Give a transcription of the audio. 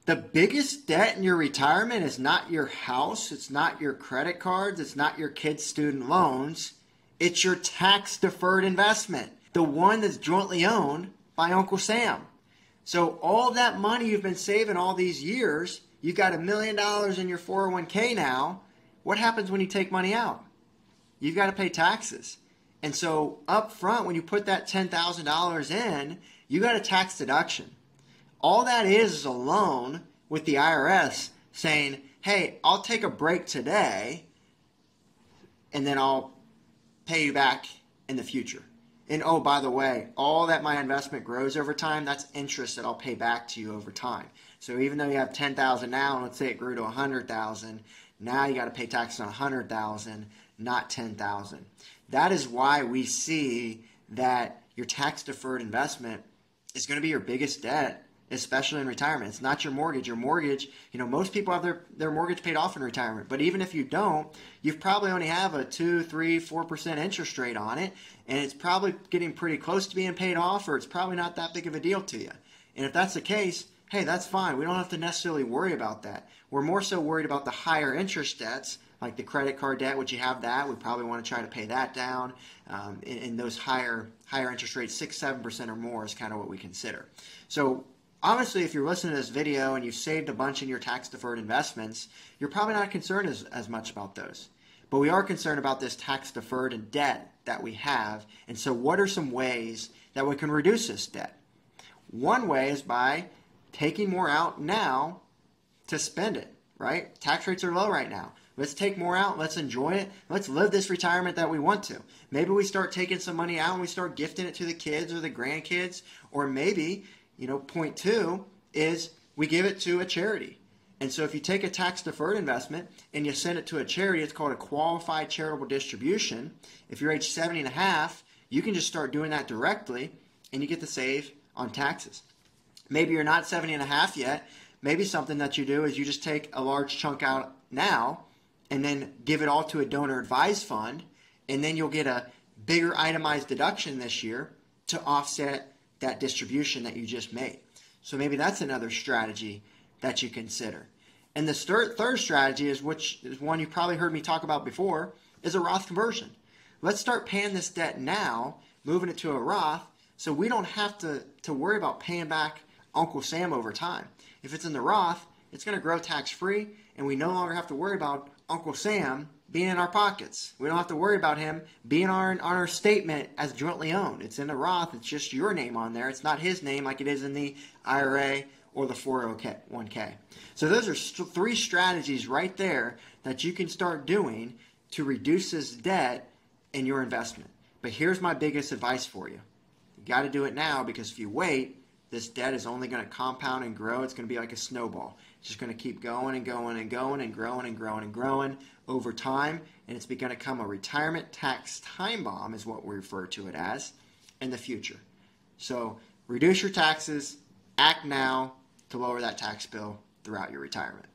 The biggest debt in your retirement is not your house, it's not your credit cards, it's not your kids' student loans. It's your tax-deferred investment, the one that's jointly owned by Uncle Sam. So all that money you've been saving all these years, you got $1 million in your 401k now. What happens when you take money out? You've got to pay taxes. And so up front, when you put that $10,000 in, you got a tax deduction. All that is a loan with the IRS saying, hey, I'll take a break today and then I'll pay you back in the future. And oh, by the way, all that my investment grows over time, that's interest that I'll pay back to you over time. So even though you have $10,000 now, and let's say it grew to $100,000, now you got to pay taxes on $100,000, not $10,000. That is why we see that your tax-deferred investment is going to be your biggest debt, especially in retirement. It's not your mortgage. Your mortgage, most people have their mortgage paid off in retirement. But even if you don't, you probably only have a 2, 3, 4% interest rate on it, and it's probably getting pretty close to being paid off, or it's probably not that big of a deal to you. And if that's the case, hey, that's fine. We don't have to necessarily worry about that. We're more so worried about the higher interest debts, like the credit card debt. Would you have that? We probably want to try to pay that down. In those higher interest rates, 6, 7% or more is kind of what we consider. So obviously, if you're listening to this video and you've saved a bunch in your tax-deferred investments, you're probably not concerned as much about those. But we are concerned about this tax-deferred and debt that we have. And so what are some ways that we can reduce this debt? One way is by taking more out now to spend it, right? Tax rates are low right now. Let's take more out. Let's enjoy it. Let's live this retirement that we want to. Maybe we start taking some money out and we start gifting it to the kids or the grandkids. Or maybe, point 2 is we give it to a charity. And so if you take a tax-deferred investment and you send it to a charity, it's called a qualified charitable distribution. If you're age 70 and a half, you can just start doing that directly and you get to save on taxes. Maybe you're not 70 and a half yet. Maybe something that you do is you just take a large chunk out now and then give it all to a donor advised fund, and then you'll get a bigger itemized deduction this year to offset that distribution that you just made. So maybe that's another strategy that you consider. And the third strategy is, which is one you probably heard me talk about before, is a Roth conversion. Let's start paying this debt now, moving it to a Roth, so we don't have to worry about paying back Uncle Sam over time. If it's in the Roth, it's going to grow tax-free, and we no longer have to worry about Uncle Sam being in our pockets. We don't have to worry about him being on our statement as jointly owned. It's in the Roth. It's just your name on there. It's not his name like it is in the IRA or the 401k. So those are 3 strategies right there that you can start doing to reduce this debt in your investment. But here's my biggest advice for you. You got to do it now, because if you wait, this debt is only going to compound and grow. It's going to be like a snowball. It's just going to keep going and going and going and growing and growing and growing over time. And it's going to become a retirement tax time bomb, is what we refer to it as, in the future. So reduce your taxes, act now to lower that tax bill throughout your retirement.